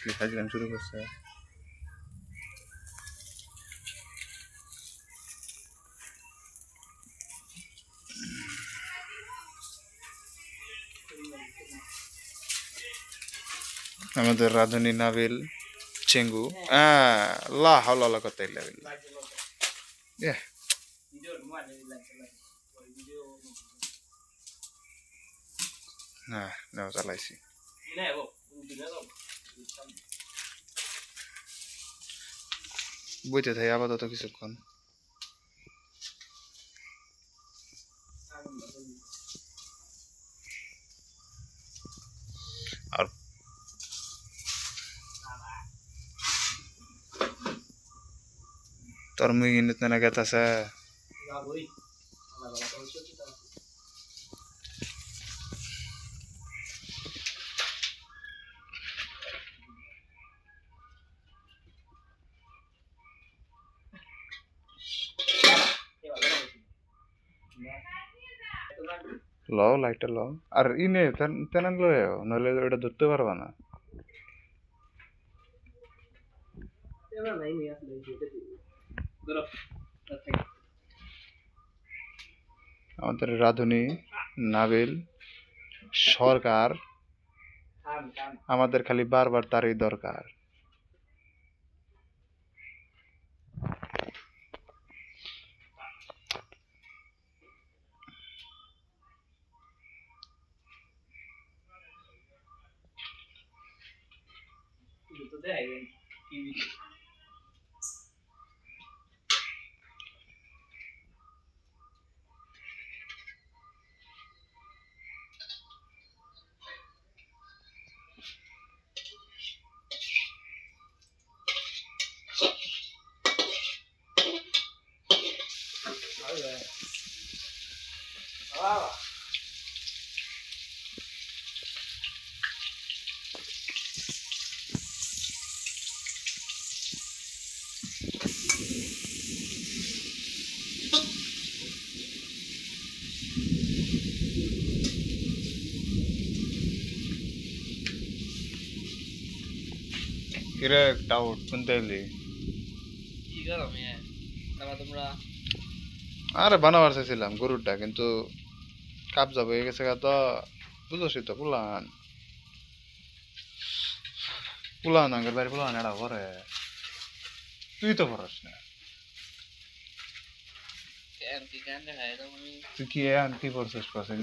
কি সাজ গান শুরু করছে। আমাদের রাধুনী নাবিল চেঙ্গু লা হাওলা কথা ইল্লা বিল্লাহ হ্যাঁ নাও চালাইছি বইতে থাই আপাতত কিছুক্ষণ। আর তোর মুই কিন্তু না গেতাছে লও লাইটটা লও আর ইনে তেনান লয়েও নইলে ওটা ধরতে পারবা না। আমাদের রাধুনী নাবিল সরকার আমাদের খালি বারবার তারই দরকার। কিরে ডাউট শুনতে এলি? আরে বানাবার চাইছিলাম গরুরটা, কিন্তু কাবজা হয়ে গেছে তো বুঝছি তো। পুলান পুলান আগের বাড়ি পুলান এটা করে তুই তো পারস না। তুই কি কি করছিস পাশে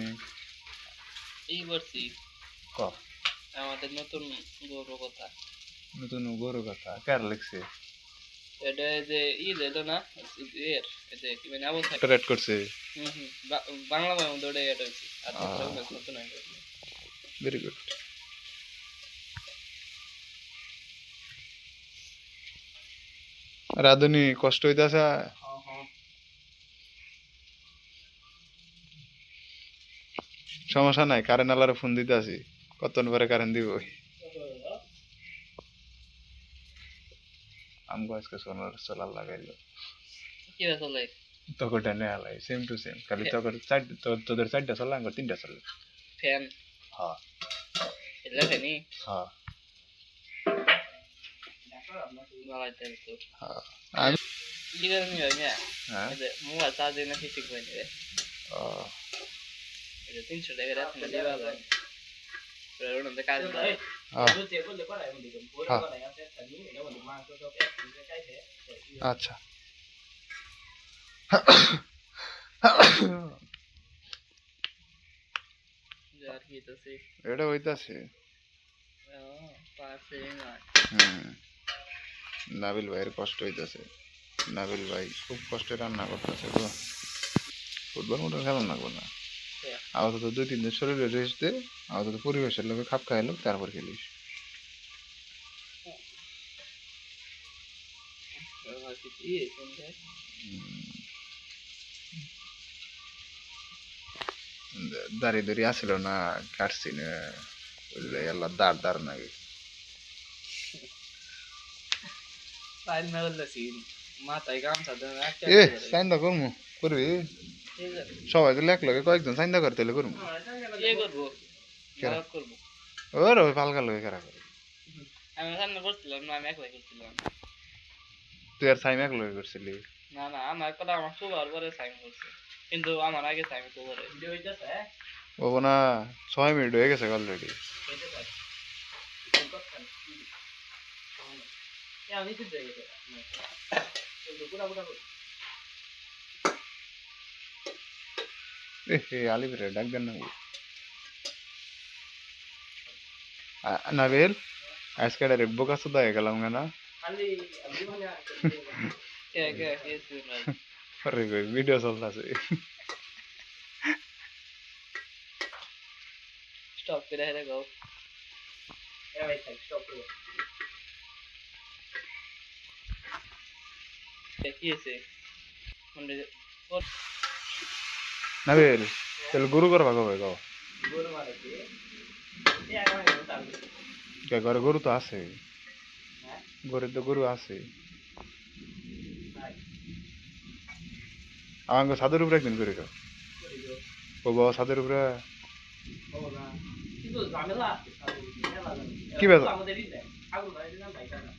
ক আমাদের নতুন গরু কথা নতুন গরু কথা কার লিখছে? এটা যে এলো না এর যে কি মানে আবু থাকে রেড করছে। বাংলা মধ্যে ওটা এটা হইছে আর নতুন হয়ে গেছে। Very good. রাধুনী কষ্ট হইতাছে? সমস্যা নাই, কারেন্ট আলারে ফোন দিতে আছি, কতক্ষণ পরে কারেন্ট দিব। আমগো আজকে সোনার সোলার লাগাইলো। কি চলে তকটা নে আলাই সেম টু সেম, খালি তকর তোদের 4টা চলে আঙ্গো 3টা চলে। ফ্যান হ্যাঁ এলা ফ্যানি হ্যাঁ বালাইতে তো হ্যাঁ আমি লিগার নি হয় না। হ্যাঁ এই মোবাইল চার্জ না ঠিক হয় না। এই 300 টাকা রাত না দিবা যায় pero no te caes de আচ্ছা এটা হইতাছে। নাবিল ভাইয়ের কষ্ট হইতাছে। নাবিল ভাই খুব কষ্টে রান্না করতেছে গো। ফুটবল মোটর খেলা লাগবো না, আপাতত 2-3 দিন শরীরে রেস্ট দে, আপাতত পরিবেশের লোকে খাপ খাইলো তারপর খেলিস। দাঁড়ি দাঁড়ি আসছিল না, কাটছি না এল্লা দাঁড় দাঁড় নাকি এ সাইন্দা করমু করবি সবাই তো লেখ লগে কয়েকজন সাইন্দা করতে হলে করমু। ওর ওই পালকা লগে কেরা করে আমি সামনে করছিলাম না, আমি একলাই করছিলাম। তুই আর সাইম এক লগে করছিলি? না না, আমার কথা আমার সুবার পরে সাইন করছে, কিন্তু আমার আগে সাইন করে ভিডিও হইতেছে। ও না, 6 মিনিট হয়ে গেছে অলরেডি। আমি ঠিক হয়ে গেছে পুরা পুরা এ আলিফ রে ডাক দেন না। নাবিল, আজকে রে বোকা সুদা হয়ে গেলাম না? খালি কে কে কে শুনাই আরে ভাই ভিডিও চলতেছে। স্টপ করে হেরে গাও। এ ভাই স্টপ করো। কি আছে মানে নাবিল, তাহলে গরু করবা কবে গাও? গরু মারে কি এ আগে আমি তাল কে ঘরে গরু তো আছে, হ্যাঁ ঘরে তো গরু আছে। ভাই আমাকে ছাদের উপরে একদিন করে দাও। করি গো ও বাবা ছাদের উপরে ও না কিন্তু ঝামেলা আছে সাথে মেলা কি ব্যাপার? আমাদেরই দেয় আগুন ধরে দিলাম ভাই টাকা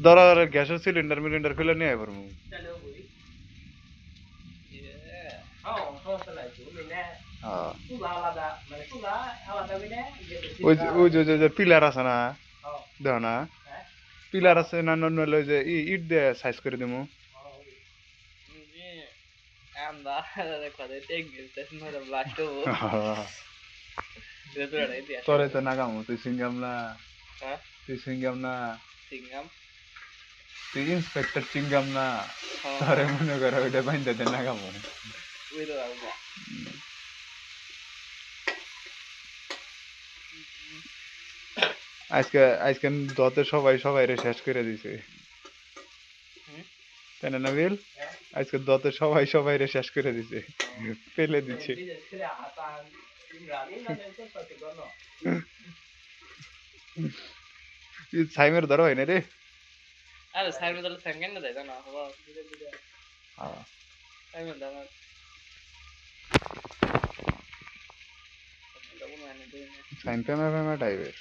ধর গ্যাসের সিলিন্ডার মিলিন্ডার খুলে নিয়ে আয় পারবো। চলো বই হ্যাঁ সমস্যা নাই তুমি না হ্যাঁ তুলা আলাদা মানে তুলা আলাদা করে ওই যে পিলার আছে না, হ্যাঁ দেখো না হ্যাঁ পিলার আছে না, নইলে ওই যে ইট দিয়ে সাইজ করে দেবো। আমরা কথা টেক দিতে নরে ব্লাস্ট হবো এটা তো রাই দিয়া তোরে তো নাগামো, তুই সিঙ্গাম না, হ্যাঁ তুই সিঙ্গাম না, সিঙ্গাম তুই ইন্সপেক্টর চিঙ্গাম না, হ্যাঁ তোরে মনে করো ওইটা বাইন্দা দে নাগামো। ওই তো আমরা আজকে আজকে দতে সবাই সবাই রে শেষ করে দিছে, তাই না নাবিল? আজকে দতে সবাই সবাই রে শেষ করে দিছে, ফেলে দিছে। সাইমের ধরো হয় না রে। আরে সাইমে তাহলে সেকেন্ড না দেয় না হবা হ্যাঁ সাইমে দাও এটা কোনো এনে দেয় না সাইম ফেমা ফেমা টাইপের।